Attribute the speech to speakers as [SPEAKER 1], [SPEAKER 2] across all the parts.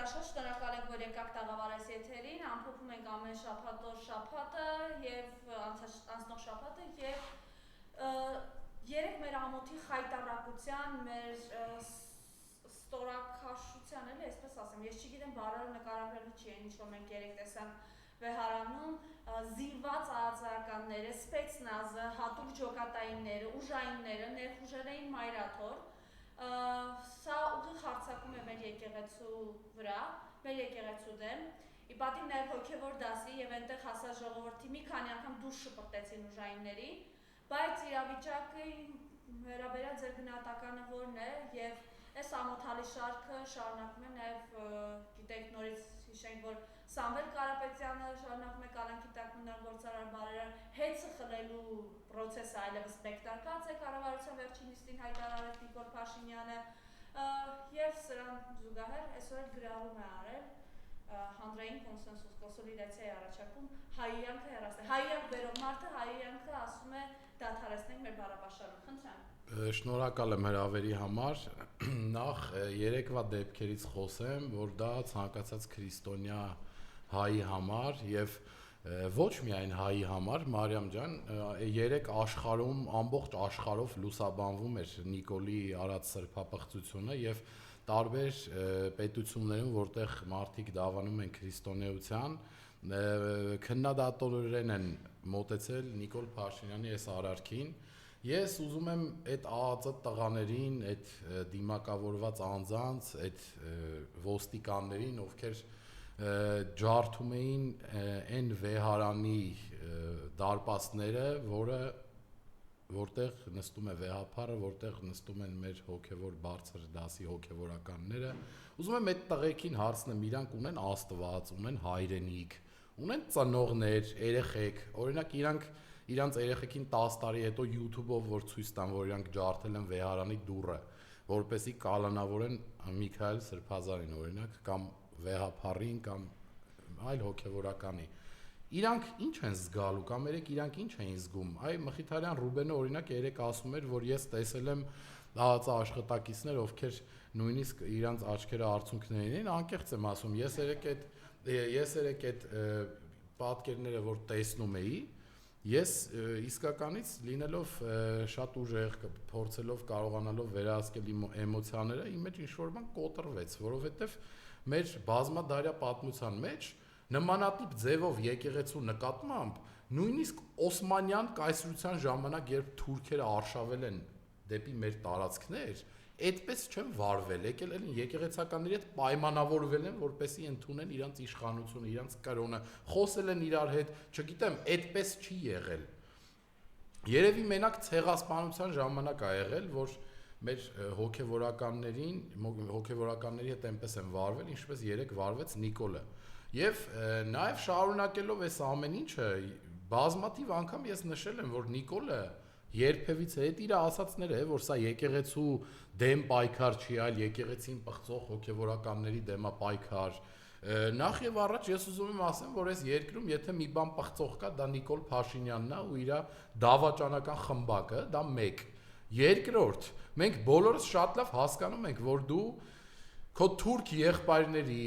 [SPEAKER 1] Դաշո, շնորհակալ ենք, որ եկաք տաղավարես եթերին, ամփոփում ենք ամեն շաբաթը եւ անցնող շաբաթը եւ երեք մեր ամոթի խայտարակության, մեր ստորակաշության էլի, այսպես ասեմ, ես չգիտեմ բառերը նկարագրելու չի են, ինչ որ մենք երեք տեսանք վեհարանում, զինված արձարականները, սպեցնազը, հատուկ ջոկատայինները, ուժայինները, ներխուժերային մայրաթոր, սա ուղիղ հարձակում է մեր եկեղեցու վրա, մեր եկեղեցու դեմ, ի պատիվ նաև հոգևոր դասի եւ այնտեղ հասած ժողովրդի մի քանի անգամ դուրս շպրտեցին ուժայինների, բայց իրավիճակի վերաբերյալ ձեր գնահատականը որն է եւ այս ամոթալի շարքը շարունակում է նաև գիտեք նորից հիշենք որ Սամվել Կարապետյանը շարունակում է կալանքի տակ մնալ գործարար բարերը հեծը խլելու process-ը այլևս մեկնարկած է կառավարության վերջին նիստին հայտարարեց Նիկոլ Փաշինյանը եւ սրան զուգահեռ այսօր էլ գրառում է արել հանրային կոնսենսուս կոնսոլիդացիա է առաջարկում հայյանքը հեռացնել հայյանք վերող մարդը հայյանքը ասում է դադարեցնենք մեր բառապաշարում խնդրեմ
[SPEAKER 2] Շնորհակալ եմ հրավերի համար նախ երեկվա դեպքերից խոսեմ որ դա ցանկացած քրիստոնյա հայի համար եւ ոչ միայն հայի համար Մարիամ ջան երեք աշխարհում ամբողջ աշխարհով լուսաբանվում էր Նիկոլի արած սրբապղծությունը եւ տարբեր պետություններում որտեղ մարդիկ դավանում են քրիստոնեության քննադատորեն են մոտեցել Նիկոլ Փաշինյանի այս արարքին Ես ուզում եմ այդ ԱԱԾ տղաներին, այդ դիմակավորված անձանց, այդ ոստիկաններին, ովքեր ջարդում էին այն վեհարանի դարպասները, որտեղ նստում է վեհապարը, որտեղ նստում են մեր հոգևոր բարձր դասի հոգևորականները, ուզում եմ այդ տղեկին հարցնեմ, իրանք ունեն Աստված, ունեն հայրենիք, ունեն ծնողներ, երեխեք, օրինակ իրանց երեխեքին 10 տարի հետո YouTube-ով որ ցույց տան, որ իրանք ջարդել են վեհարանի դուռը, որպեսզի կալանավորեն Միքայել Սրբազարին, օրինակ, կամ վեհապարին, կամ այլ հոգևորականի։ Իրանք ինչ են զգալու, կամ իրանք ինչ են զգում։ Այ Մխիթարյան Ռուբենը օրինակ երեք ասում էր, որ ես տեսել եմ ԱԱԾ աշխատակիցներ, ովքեր նույնիսկ իրանց աչքերը արցունքներին են, անկեղծ եմ ասում, ես երեք այդ պատկերները որ տեսնում էի, Ես իսկականից լինելով շատ ուժեղ փորձելով կարողանալով վերահսկել իմ էմոցիաները իմ մեջ ինչ-որ բան կոտրվեց, որովհետև մեր բազմադարյա պատմության մեջ նմանատիպ ձևով եկեղեցու նկատմամբ նույնիսկ Օսմանյան կայսրության ժամանակ երբ թուրքերը արշավել են դեպի մեր տարածքներ, այդպես չեն վարվել, եկել են եկեղեցականների հետ պայմանավորվել են, որպեսզի ընդունեն իրանց իշխանությունը, իրանց կրոնը, խոսել են իրար հետ, չգիտեմ, այդպես չի եղել։ Երևի մենակ ցեղասպանության ժամանակ ա եղել, որ մեր հոգևորականների հետ այնպես են վարվել, ինչպես երեք վարվեց Նիկոլը։ Եվ նաև շարունակելով այս ամեն ինչը, բազմաթիվ անգամ ես նշել եմ, որ Նիկոլը երբևիցե այդ իր ասացները, որ սա եկեղեցու դեմ պայքար չի, այլ եկեղեցին պղծող հոգևորականների դեմա պայքար։ Նախ եւ առաջ ես ուզում եմ ասեմ, որ այս երկրում եթե մի բան պղծող կա, դա Նիկոլ Փաշինյանն է ու իր դավաճանական խմբակը, դա մեկ։ Երկրորդ, մենք բոլորս շատ լավ հասկանում ենք, որ դու քո թուրք եղբայրների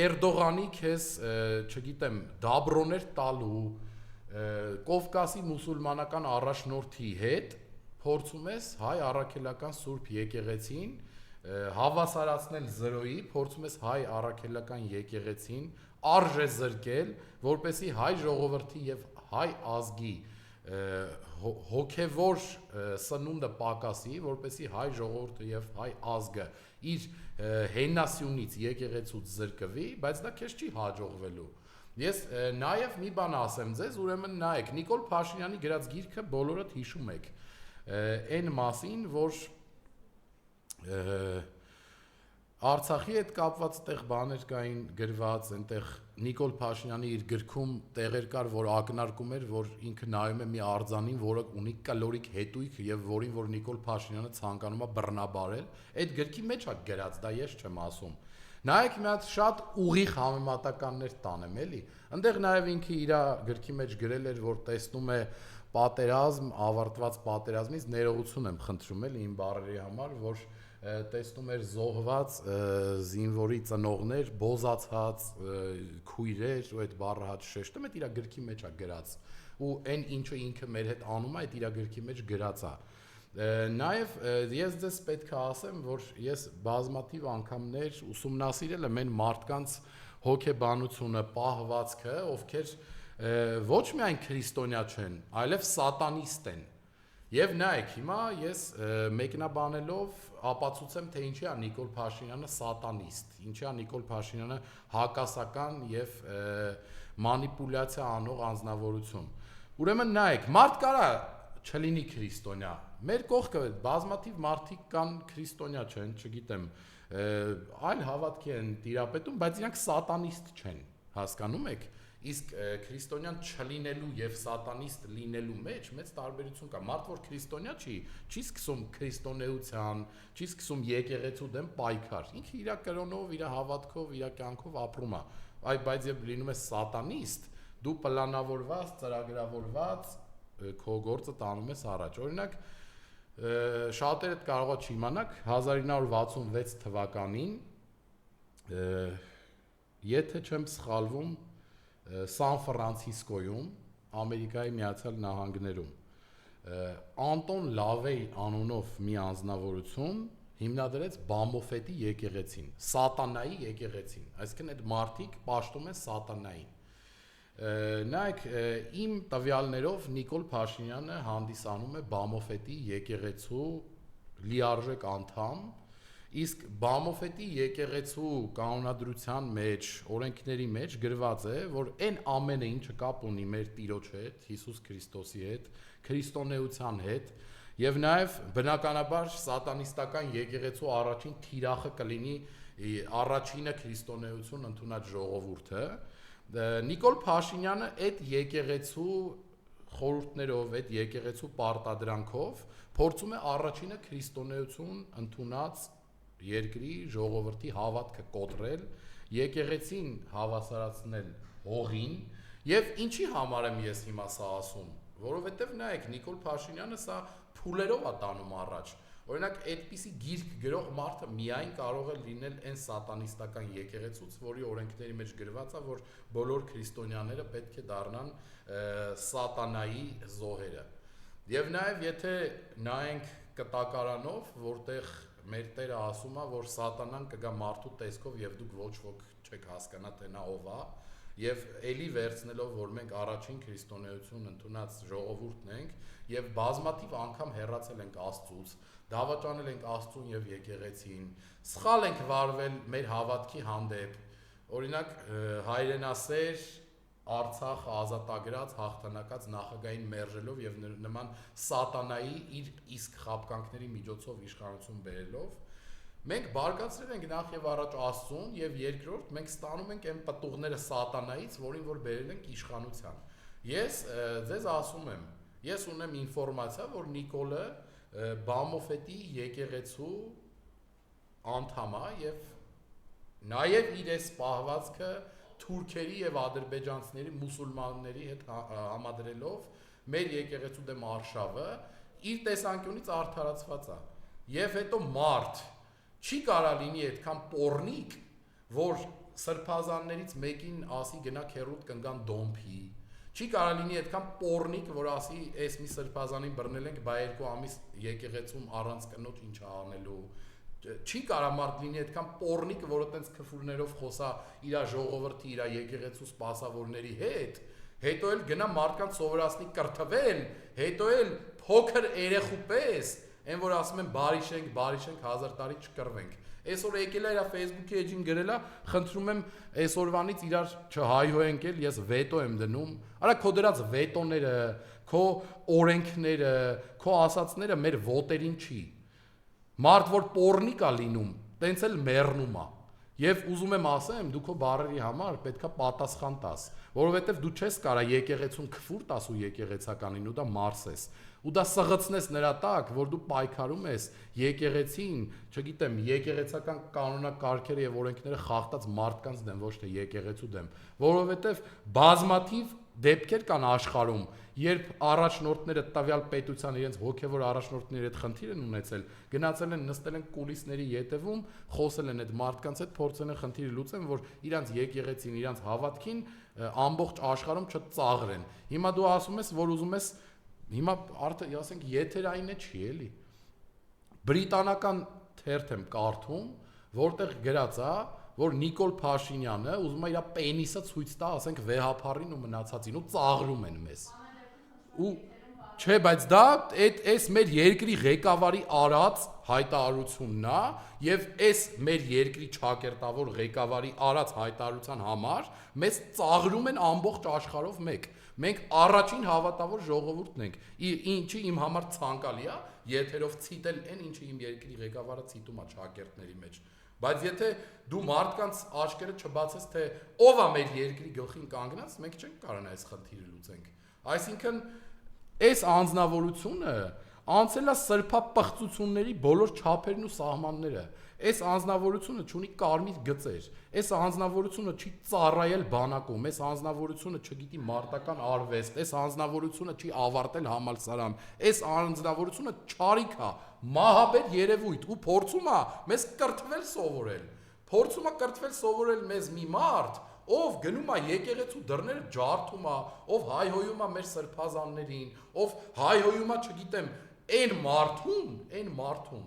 [SPEAKER 2] Էրդողանի քեզ, չգիտեմ, դաբրոներ տալու Կովկասի մուսուլմանական առաջնորդի հետ փորձում ես հայ առաքելական Սուրբ եկեղեցին հավասարացնել 0-ի, փորձում ես հայ առաքելական եկեղեցին արժե զրկել, որպեսզի հայ ժողովրդի եւ հայ ազգի հոգևոր սնունդը պակասի, որպեսզի հայ ժողովուրդը եւ հայ ազգը իր հենասյունից եկեղեցուց զրկվի, բայց դա քեզ չի հաջողվելու Ես նաև մի բան ասեմ ձեզ, ուրեմն նայեք, Նիկոլ Փաշինյանի գրած գիրքը բոլորդ հիշում եք այն մասին, որ Արցախի հետ կապված տեղ բաներ կային գրված, այնտեղ Նիկոլ Փաշինյանի իր գրքում տեղեր կար, որ ակնարկում էր, որ ինքը նայում է մի արձանին, որը ունի կալորիկ հետույք եւ որին որ Նիկոլ Փաշինյանը ցանկանում է բռնաբարել, այդ գրքի մեջ է գրած, դա ես չեմ ասում։ Նայեք մի հատ շատ ուղիղ համեմատականներ տանեմ, էլի։ Այնտեղ նաև ինքը իր գրքի մեջ գրել էր, որ տեսնում է պատերազմ, ավարտված պատերազմից ներողություն եմ խնդրում էլի իմ բառերի համար, որ տեսնում էր զոհված զինվորի ծնողներ, բոզացած քույրեր, ու այդ բառը հաճ շեշտում է իր գրքի մեջ է գրած։ Ու այն ինչը ինքը մեր հետ անում է, այդ իր գրքի մեջ գրած է։ Նաև ես ձեզ պետք է ասեմ, որ ես բազմաթիվ անգամներ ուսումնասիրել եմ այն մարդկանց հոգեբանությունը, պահվածքը, ովքեր ոչ միայն քրիստոնյա չեն, այլև սատանիստ են։ Եվ նայեք, հիմա ես մեկնաբանելով ապացուցեմ, թե ինչի է Նիկոլ Փաշինյանը սատանիստ, ինչի է Նիկոլ Փաշինյանը հակասական եւ մանիպուլյացիա անող անձնավորություն։ Ուրեմն նայեք, մարդ կարա չլինի քրիստոնյա։ Մեր կողքը բազմաթիվ մարդիկ կան քրիստոնյա չեն, չգիտեմ, այլ հավատքի են տիրապետում, բայց իրանք սատանիստ չեն, հասկանում եք։ Իսկ քրիստոնյան չլինելու եւ սատանիստ լինելու մեջ մեծ տարբերություն կա։ Մարդ որ քրիստոնյա չի սկսում քրիստոնեության, չի սկսում եկեղեցու դեմ պայքար։ Ինքը իր կրոնով, իր հավատքով, իր կյանքով ապրում է։ Բայց երբ լինում է սատանիստ, դու պլանավորված, ծրագրավորված քո գործը տանում ես առաջ։ Օրինակ, շատերը կարող է չիմանաք 1966 թվականին, եթե չեմ սխալվում, Սան Ֆրանցիսկոյում, Ամերիկայի Միացյալ Նահանգներում, Անտոն Լավեյ անունով մի անձնավորություն հիմնադրեց Բամոֆետի եկեղեցին, սատանայի եկեղեցին, այսինքն այդ մարդիկ պաշտում են սատանային։ Նայեք, իմ տվյալներով Նիկոլ Փաշինյանը հանդիսանում է Բամոֆետի եկեղեցու լիարժեք անդամ, իսկ Բամոֆետի եկեղեցու կանոնադրության մեջ, օրենքների մեջ գրված է, որ այն ամենը, ինչը կապ ունի մեր Տիրոջ հետ, Հիսուս Քրիստոսի հետ, քրիստոնեության հետ, եւ նաեւ բնականաբար սատանիստական եկեղեցու առաջին թիրախը կլինի առաջինը քրիստոնեություն ընդունած ժողովուրդը։ Նիկոլ Փաշինյանը այդ եկեղեցու խորհուրդներով, այդ եկեղեցու պարտադրանքով փորձում է առաջինը քրիստոնեություն ընդունած երկրի ժողովրդի հավատքը կոտրել, եկեղեցին հավասարացնել հողին, եւ ինչի համար եմ ես հիմա սա ասում, որովհետեւ նայեք, Նիկոլ Փաշինյանը սա փուլերով է տանում առաջ։ Օրինակ, այդպիսի գիրք գրող մարդը միայն կարող է լինել այն սատանիստական եկեղեցուց, որի օրենքների մեջ գրված է, որ բոլոր քրիստոնյաները պետք է դառնան սատանայի զոհերը։ Եվ նաեւ եթե նայենք կտակարանով, որտեղ մեր Տերը ասում է, որ սատանան կգա մարդու տեսքով եւ դուք ոչ ոք չեք հասկանա թե նա ով է, եւ ելի վերցնելով, որ մենք առաջին քրիստոնեություն ընդունած ժողովուրդն ենք եւ բազմաթիվ անգամ հեռացել ենք Աստծուց, դավաճանել ենք Աստծուն եւ եկեղեցին, սխալ ենք վարվել մեր հավատքի հանդեպ, օրինակ հայրենասեր Արցախը ազատագրած, հաղթանակած նախագահին մերժելով եւ նման սատանայի իր իսկ խապկանքների միջոցով իշխանություն բերելով, մենք բարգացրել ենք նախ եւ առաջ Աստծուն եւ երկրորդ մենք ստանում ենք այն պտուղները սատանայից, որին որ բերել ենք իշխանության։ Ես ձեզ ասում եմ, ես ունեմ ինֆորմացիա, որ Նիկոլը Բամոֆետի եկեղեցու անդամ է եւ նաեւ իր այս պահվածքը թուրքերի եւ ադրբեջանցիների մուսուլմանների հետ համադրելով մեր եկեղեցու դեմ արշավը իր տեսանկյունից արդարացված է։ Եվ հետո մարդ չի կարա լինի այդքան պոռնիկ, որ սրբազաններից մեկին ասի գնա քերուտ կնգան դոմփի։ Չի կարա լինի այդքան պոռնիկ, որ ասի այս մի սրբազանին բռնել ենք, բայ 2 ամիս եկեղեցում առանց կնոջ ինչ անելու։ Չի կարա մարդ լինի այդքան պոռնիկ, որը տենց քֆուրներով խոսա իր ժողովրդի, իր եկեղեցու սպասավորների հետ, հետո էլ գնա մարդկանց սովորացնի կրթվել, հետո էլ փոքր երեխու պես, այն որ ասում են բարի շենք, 1000 տարի չկռվենք։ Այսօր եկել է իր Facebook-ի էջին գրել է, խնդրում եմ այսօրվանից իրար չհայհոյենք էլ, ես վետո եմ դնում։ Արա քո դրած վետոները, քո օրենքները, քո ասածները մեր ոտերին չի։ Մարդ որ պոռնիկ է լինում, տենց էլ մեռնում է։ Եվ ուզում եմ ասեմ, դու քո բառերի համար պետքա պատասխան տաս, որովհետև դու չես կարա եկեղեցուն քֆուր տաս ու եկեղեցականին ու դա մարսես։ ու դա սղացնես նրա տակ, որ դու պայքարում ես եկեղեցին, չգիտեմ, եկեղեցական կանոնակարգերը եւ օրենքները խախտած մարդկանց դեմ, ոչ թե եկեղեցու դեմ, որովհետեւ բազմաթիվ դեպքեր կան աշխարհում, երբ առաջնորդները տվյալ պետության իրենց հոգևոր առաջնորդների հետ խնդիր են ունեցել, գնացել են նստել են կուլիսների ետևում, խոսել են այդ մարդկանց հետ, փորձել են խնդիրը լուծեն, որ իրանց եկեղեցին, իրանց հավատքին ամբողջ աշխարհում չծաղրեն։ Հիմա դու ասում ես, որ ուզում ես հիմա արդեն ասենք եթերային է չի էլի։ Բրիտանական թերթ եմ կարդում, որտեղ գրած է, որ Նիկոլ Փաշինյանը ուզում է իր պենիսը ցույց տա, ասենք վեհափառին ու մնացածին ու ծաղրում են մեզ։ Ու չէ, բայց դա այս մեր երկրի ղեկավարի արած հայտարարությունն է եւ այս մեր երկրի ճակերտավոր ղեկավարի արած հայտարարության համար մեզ ծաղրում են ամբողջ աշխարհով մեկ։ Մենք առաջին հավատավոր ժողովուրդն ենք։ Ինչի իմ համար ցանկալի է եթերով ցիտել այն, ինչը իմ երկրի ղեկավարը ցիտում է ճակերտների մեջ։ Բայց եթե դու մարդկանց աչքերը չբացես, թե ով է մեր երկրի գլխին կանգնած, մենք չենք կարողանա այս խնդիրը լուծենք։ Այսինքն այս անձնավորությունը անցել է սրբապղծությունների բոլոր չափերն ու սահմանները։ Այս անձնավորությունը չունի կարմիր գծեր։ Այս անձնավորությունը չի ծառայել բանակում, այս անձնավորությունը չգիտի մարտական արվեստ, այս անձնավորությունը չի ավարտել համալսարան, այս անձնավորությունը չարիք է, մահաբեր երևույթ ու փորձում է մեզ կրթվել սովորել։ Փորձում է կրթվել սովորել մեզ մի մարդ, ով գնում է եկեղեցու դռները ջարդում է, ով հայհոյում է մեր սրբազաններին, ով հայհոյում է, չգիտեմ, այն մարդուն,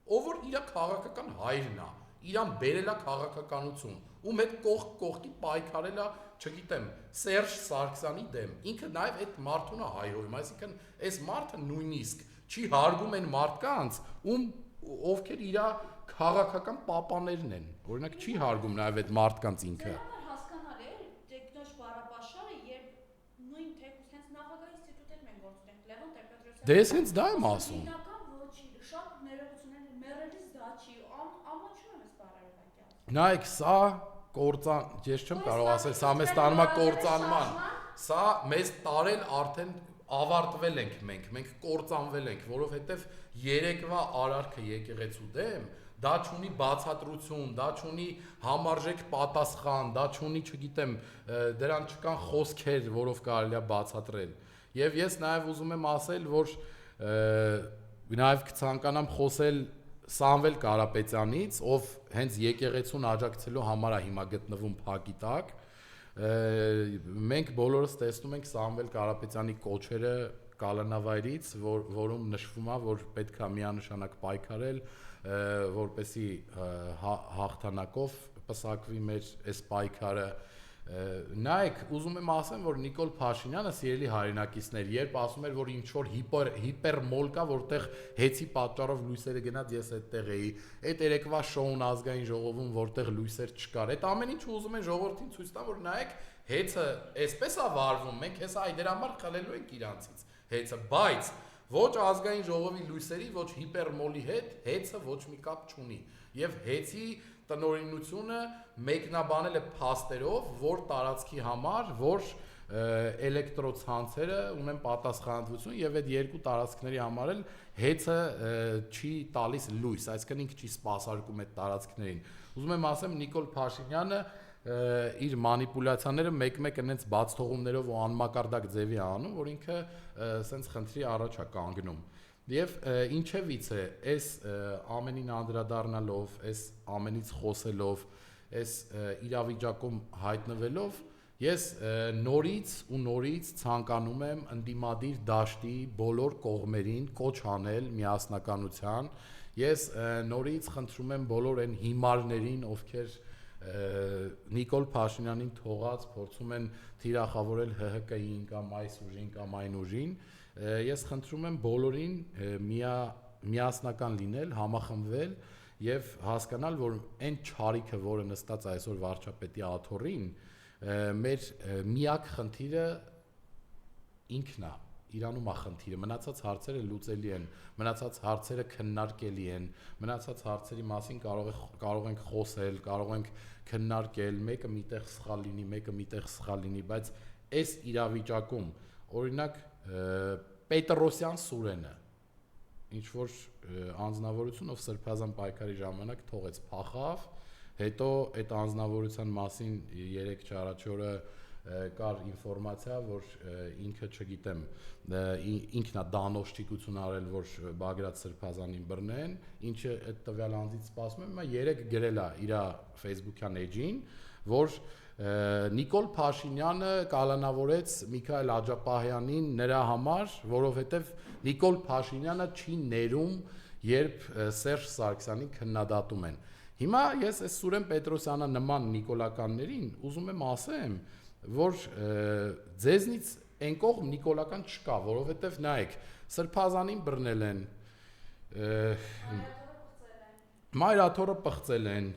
[SPEAKER 2] ով որ իր քաղաքական հայրն է, իրան բերել է քաղաքականություն, ում հետ կողքի պայքարել է, չգիտեմ, Սերժ Սարգսյանի դեմ, ինքը նաև այդ մարդուն է հայհոյում, այսինքն այս մարդը նույնիսկ չի հարգում այն մարդկանց, ովքեր իր քաղաքական պապաներն են, օրինակ չի հարգում նաև այդ մարդկանց ինքը։
[SPEAKER 1] Հասկանալի է, տեխնոջ Բարապաշարը, երբ նույն թեկուզ հենց նախագահ ինստիտուտներ մենք գործենք, Լևոն Տեր-Պետրոսյանը։
[SPEAKER 2] Դե ես հենց դա եմ ասում։
[SPEAKER 1] Շատ ներողություններ, մերելիս դա չի, ամոչում եմ ես բարարևակյալ։
[SPEAKER 2] Նայեք, սա կործան, ես չեմ կարող ասել, սա մեզ տանում է կործանման, սա մեզ տարել արդեն ավարտվել ենք մենք կործանվել ենք, որովհետև երեկվա արարքը եկեղեցու դեմ, դա չունի բացատրություն, դա չունի համարժեք պատասխան, դա չունի, չգիտեմ, դրան չկան խոսքեր, որով կարելի է բացատրել։ Եվ ես նաև ուզում եմ ասել, որ նաև կցանկանամ խոսել Սամվել Կարապետյանից, ով հենց եկեղեցուն աջակցելու համար է հիմա գտնվում փակի տակ։ Մենք բոլորս տեսնում ենք Սամվել Կարապետյանի կոչերը կալանավայրից, որում նշվում է, որ պետք է միանշանակ պայքարել, որպեսի հաղթանակով պսակվի մեր այս պայքարը։ Նայեք, ուզում եմ ասեմ, որ Նիկոլ Փաշինյանը, սիրելի հայրենակիցներ, երբ ասում էր, որ ինչ որ հիպերմոլ կա, որտեղ հեծի պատճառով լույսերը գնաց, ես այդտեղ էի, այդ երեկվա շոուն ազգային ժողովում, որտեղ լույսեր չկար, այդ ամեն ինչ ուզում են ժողովրդին ցույց տան, որ նայեք, հեծը այսպես է վարվում, մենք հեսա այդ դրա համար խլելու ենք իրանցից հեծը, բայց ոչ ազգային ժողովի լույսերի, ոչ հիպերմոլի հետ հեծը ոչ մի կապ չունի, եւ հեծի տնօրինությունը մեկնաբանել է փաստերով, որ տարածքի համար, որ էլեկտրոցանցերը ունեն պատասխանատվություն եւ այդ երկու տարածքների համար էլ հեծը չի տալիս լույս, այսինքն ինքը չի սպասարկում այդ տարածքներին։ Ուզում եմ ասեմ Նիկոլ Փաշինյանը իր մանիպուլյացիաները մեկ-մեկ այնց բաց թողումներով ու անմակարդակ ձևի անում, որ ինքը սենց խնդրի առաջ է կանգնում։ Եվ ինչևից է, այս ամենին անդրադառնալով, այս ամենից խոսելով, այս իրավիճակում հայտնվելով, ես նորից ցանկանում եմ ընդդիմադիր դաշտի բոլոր կողմերին կոչ անել միասնականության։ Ես նորից խնդրում եմ բոլոր այն հիմարներին, ովքեր Նիկոլ Փաշինյանին թողած փորձում են թիրախավորել ՀՀԿ-ին կամ այս ուժին կամ այն ուժին, ես խնդրում եմ բոլորին միասնական լինել, համախմբվել եւ հասկանալ, որ այն չարիքը, որը նստած այսօր վարչապետի աթոռին, մեր միակ խնդիրը ինքն է, իրանում է խնդիրը, մնացած հարցերը լուծելի են, մնացած հարցերը քննարկելի են, մնացած հարցերի մասին կարող ենք խոսել, կարող ենք քննարկել, մեկը միտեղ սխալ լինի, բայց այս իրավիճակում, օրինակ Պետրոսյան Սուրենը, ինչ որ անձնավորություն, ով Սրբազան պայքարի ժամանակ թողեց փախավ, հետո այդ անձնավորության մասին 3-4 օրը կար ինֆորմացիա, որ ինքը, չգիտեմ, ինքնա դանոշտիկություն արել, որ Բագրատ Սրբազանին բռնեն, ինչը այդ տվյալ անձից սպասում եմ, հիմա 3 գրել է իր Facebook-յան էջին, որ Նիկոլ Փաշինյանը կալանավորեց Միքայել Աջապահյանին նրա համար, որովհետև Նիկոլ Փաշինյանը չի ներում, երբ Սերժ Սարգսյանին քննադատում են։ Հիմա ես այս Սուրեն Պետրոսյանը նման նիկոլականներին ուզում եմ ասեմ, որ ձեզնից այն կողմ նիկոլական չկա, որովհետև նայեք, Սրբազանին բռնել են, Մայրաթորը պղծել են,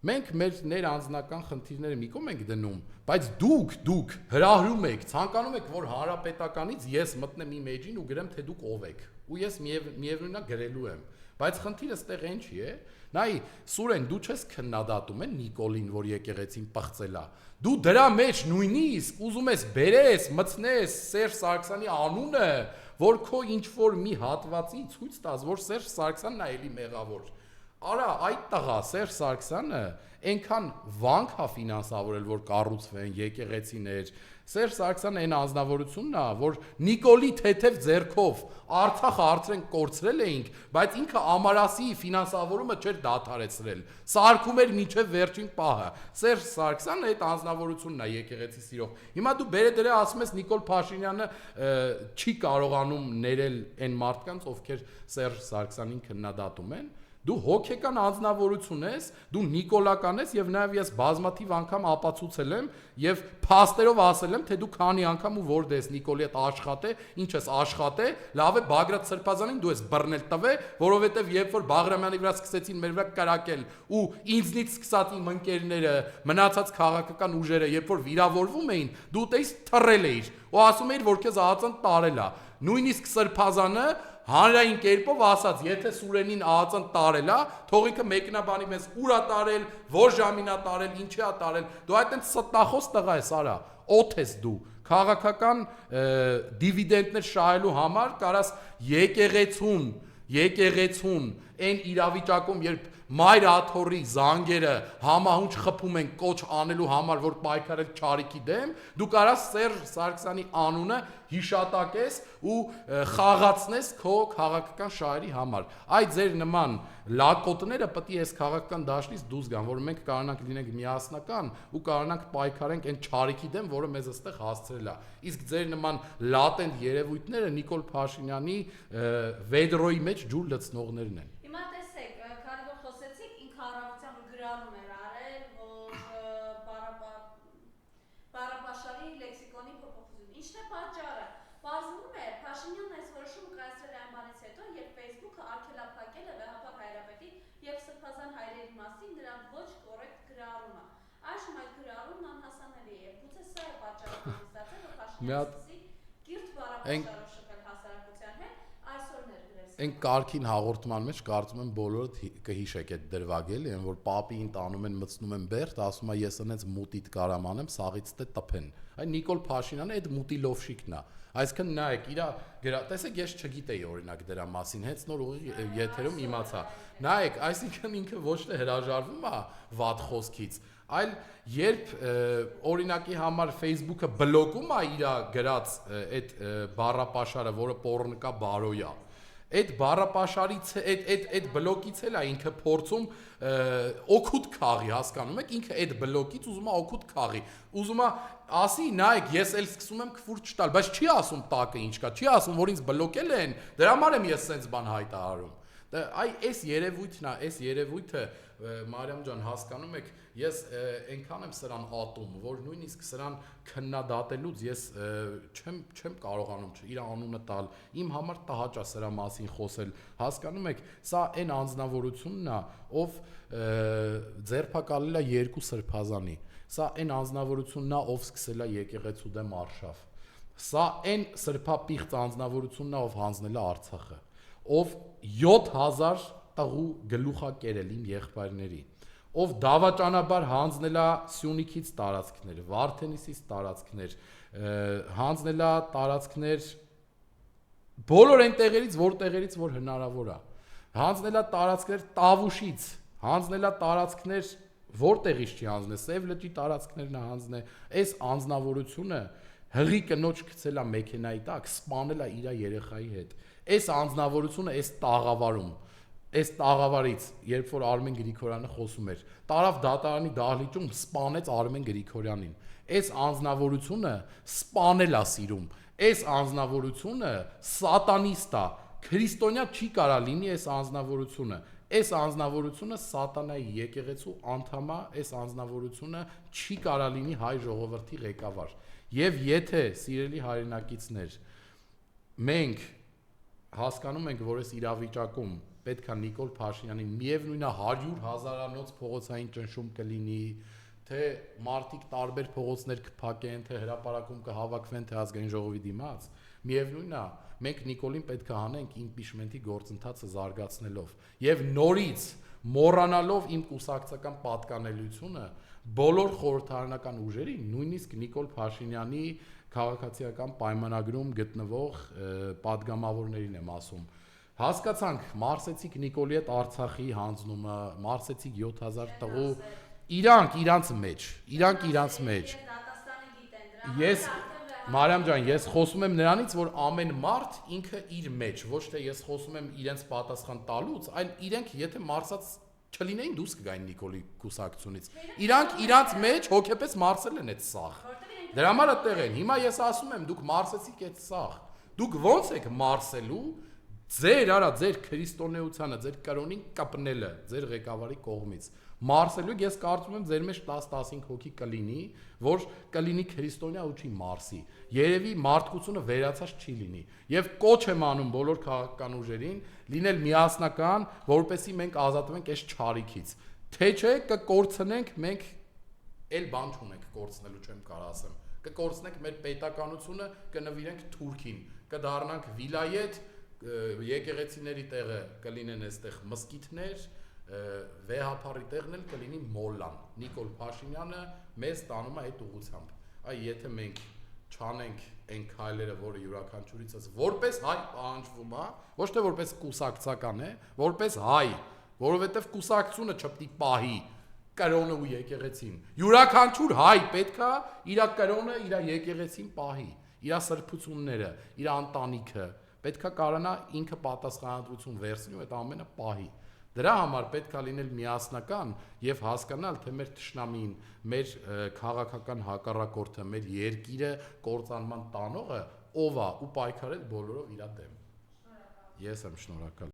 [SPEAKER 2] մենք մեր անձնական խնդիրները մի կողմ ենք դնում, բայց դուք հրահրում եք, ցանկանում եք, որ հանրապետականից ես մտնեմ իմ էջին ու գրեմ, թե դուք ով եք, ու ես միևնույնն է գրելու եմ, բայց խնդիրը ստեղ այն չի է, նայ, Սուրեն, դու չես քննադատում են Նիկոլին, որ եկեղեցին պղծել է, դու դրա մեջ նույնիսկ ուզում ես բերես, մտցնես Սերժ Սարգսյանի անունը, որ քո ինչ-որ մի հատվածի ցույց տաս, որ Սերժ Սարգսյանն է էլի մեղավոր։ Արա, այդ տղա Սերժ Սարգսյանը այնքան վանք է ֆինանսավորել, որ կառուցվեն եկեղեցիներ։ Սերժ Սարգսյանը այն անձնավորությունն է, որ Նիկոլի թեթև ձեռքով Արցախը արդեն կորցրել էինք, բայց ինքը Ամարասի ֆինանսավորումը չէր դադարեցրել։ Սարքում էր մինչև վերջին պահը։ Սերժ Սարգսյանը այդ անձնավորությունն է եկեղեցի սիրող։ Հիմա դու բերե դրա ասում ես Նիկոլ Փաշինյանը չի կարողանում ներել այն մարդկանց, ովքեր Սերժ Սարգսյանին քննադատում են։ Դու հոգեկան անձնավորություն ես, դու նիկոլական ես եւ նաեւ ես բազմաթիվ անգամ ապացուցել եմ եւ փաստերով ասել եմ, թե դու քանի անգամ ու որտես Նիկոլի հետ աշխատե, ինչ ես աշխատե, լավ է Բագրատ Սրբազանին դու ես բռնել տվե, որովհետեւ երբ որ Բաղրամյանի վրա սկսեցին մեր վրա կրակել ու ինձնից սկսած իմ ընկերները, մնացած քաղաքական ուժերը, երբ որ վիրավորվում էին, դու տես թռել էիր ու ասում էիր, որ քեզ ԱԱԾ-ն տարել է։ Նույնիսկ Սրբազանը հանրային կերպով ասած, եթե Սուրենին ԱԱԾ-ն տարել է, թողիկը մեկնաբանի մեզ ուր է տարել, որ ժամին է տարել, ինչի է տարել, դու այդտենց ստնախոս տղա ես, արա, օդ ես դու, քաղաքական դիվիդենտներ շահելու համար կարաս եկեղեցուն, այն իրավիճակում, երբ Մայր Աթոռի զանգերը համահունչ խփում են կոչ անելու համար, որ պայքարել Չարիքի դեմ, դու կարաս Սերժ Սարգսյանի անունը հիշատակես ու խաղացնես քո քաղաքական շահերի համար։ Այդ ձեր նման լակոտները պետք է այս քաղաքական դաշտից դուրս գան, որ մենք կարողանանք լինենք միասնական ու կարողանանք պայքարենք այն Չարիքի դեմ, որը մեզ այստեղ հասցրել է։ Իսկ ձեր նման լատենտ երևույթները Նիկոլ Փաշինյանի Վեդրոյի մեջ ջուր լցնողներն են։
[SPEAKER 1] Փաշինյանն այս որոշումը կայացրել է այն բանից հետո, երբ Facebook-ը արգելափակել է Վեհապար Հայրապետի եւ Սրբազան հայրերի մասին նրա ոչ կոռեկտ գրառումը։ Այժմ այդ գրառումն անհասանելի է։ Գուցե սա է պատճառը, որ Փաշինյանը կիրթ բարապաշարով շփել հասարակության հետ, այսօր ներդրել։
[SPEAKER 2] Այն կարգին հաղորդման մեջ կարծում եմ բոլորը կհիշեք այդ դրվագել, այն որ պապին տանում են մտցնում են բերդ, ասում է ես այնց մուտիտ կարամ անեմ, սաղից տե տփեն։ Այն Նիկոլ Փաշինյանը այդ մուտի լովշիկն է։ Այսինքն նայեք, տեսեք ես չգիտեի օրինակ դրա մասին, հենց նոր ուղի եթերում իմացա։ Նայեք, այսինքն ինքը ոչ թե հրաժարվում է վատ խոսքից, այլ երբ օրինակի համար Facebook-ը բլոկում է իր գրած այդ բառապաշարը, որը պոռնկա բարոյա, այդ բառապաշարից այդ բլոկից էլ է ինքը փորձում օգուտ քաղի, հասկանում եք, ինքը այդ բլոկից ուզում է օգուտ քաղի, ուզում է ասի, նայեք, ես էլ սկսում եմ քֆուր չտալ, բայց չի ասում տակը ինչ կա, չի ասում, որ ինձ բլոկել են, դրա համար եմ ես սենց բան հայտարարում։ Այս երևույթն է, այս երևույթը Մարիամ ջան, հասկանում եք, ես այնքան եմ սրան ատում, որ նույնիսկ սրան քննադատելուց ես չեմ կարողանում իր անունը տալ, իմ համար տհաճ է սրա մասին խոսել, հասկանում եք, սա այն անձնավորությունն է, ով ձերբակալել է 2 սրբազանի, սա այն անձնավորությունն է, ով սկսել է եկեղեցու դեմ արշավ, սա այն սրբապիղծ անձնավորությունն է, ով հանձնել է Արցախը, ով 7000 տղու գլուխա կերել իմ եղբայրների, ով դավաճանաբար հանձնել է Սյունիքից տարածքներ, Վարդենիսից տարածքներ, հանձնել է տարածքներ Բոլոր այն տեղերից, որ հնարավոր է։ Հանձնելա տարածքներ Տավուշից, հանձնելա տարածքներ որտեղից չի հանձնել, Սև լճի տարածքներն է հանձնել, այս անձնավորությունը հղի կնոջ գցելա մեքենայի տակ, սպանելա իր երեխայի հետ։ Այս անձնավորությունը այս տաղավարից, երբ որ Արմեն Գրիգորյանը խոսում էր, տարավ դատարանի դահլիճում սպանեց Արմեն Գրիգորյանին։ Այս անձնավորությունը սպանել է սիրում։ Այս անձնավորությունը սատանիստ է։ Քրիստոնյա չի կարա լինի այս անձնավորությունը։ Այս անձնավորությունը սատանայի եկեղեցու անդամ է, այս անձնավորությունը չի կարա լինի հայ ժողովրդի ղեկավար։ Եվ եթե, սիրելի հայրենակիցներ, մենք հասկանում ենք, որ այս իրավիճակում պետք է Նիկոլ Փաշինյանին միևնույնն է 100,000-անոց փողոցային ճնշում կլինի, թե մարդիկ տարբեր փողոցներ կփակեն, թե հրապարակում կհավաքվեն, թե ազգային ժողովի դիմաց, միևնույնն է, մենք Նիկոլին պետք է հանենք իմպիչմենտի գործընթացը զարգացնելով եւ նորից մոռանալով իմ կուսակցական պատկանելիությունը բոլոր խորհրդարանական ուժերին, նույնիսկ Նիկոլ Փաշինյանի քաղաքացիական պայմանագրում գտնվող падգամավորներին եմ ասում։ Հասկացանք, մարսեցիք Նիկոլի հետ Արցախի հանձնումը, մարսեցիք 7000 տղու, իրանք իրանց մեջ։ Ես Մարիամ ջան, ես խոսում եմ նրանից, որ ամեն մարդ ինքը իր մեջ, ոչ թե ես խոսում եմ իրենց պատասխան տալուց, այլ իրենք եթե մարսած չլինեին դուրս կգային Նիկոլի կուսակցությունից։ Իրանք իրանց մեջ հոգեպես մարսել են այդ սաղ։ Դրա համար այդտեղ են։ Հիմա ես ասում եմ, դուք մարսեցիք այդ սաղ։ Դուք ոնց եք մարսելու ձեր քրիստոնեությանը, ձեր կրոնին կպնելը, ձեր ղեկավարի կողմից։ Մարսելու ես կարծում եմ ձեր մեջ 10-15 հոգի կլինի, որ կլինի քրիստոնյա ու չի մարսի։ Երևի մարդկությունը վերացած չի լինի։ Եվ կոչ եմ անում բոլոր քաղաքական ուժերին լինել միասնական, որպեսզի մենք ազատվենք այս չարիքից։ Թե չէ կկորցնենք մենք էլ բան չունենք կորցնելու, չեմ կարող ասեմ։ Կկորցնենք մեր պետականությունը, կնվիրենք Թուրքին, կդառնանք վիլայետ, եկեղեցիների տեղը կլինեն այստեղ մսկիթներ, վեհապարի տեղն էլ կլինի մոլլան։ Նիկոլ Փաշինյանը մեզ տանում է այդ ուղղությամբ։ Այ եթե մենք չանենք այն քայլերը, որը յուրաքանչյուրիցս որպես հայ պահանջվում է, ոչ թե որպես կուսակցական է, որպես հայ, որովհետև կուսակցությունը չպետք է պահի կրոնը ու եկեղեցին։ Յուրաքանչյուր հայ պետքա իր կրոնը, իր եկեղեցին պահի, իր սրբությունները, իր ընտանիքը, պետքա կարողանա ինքը պատասխանատվություն վերցնի ու այդ ամենը պահի։ Դրա համար պետքա լինել միասնական եւ հասկանալ, թե մեր թշնամին, մեր քաղաքական հակառակորդը, մեր երկիրը կործանման տանողը ով է ու պայքարել բոլորով իր դեմ։ Ես եմ շնորհակալ։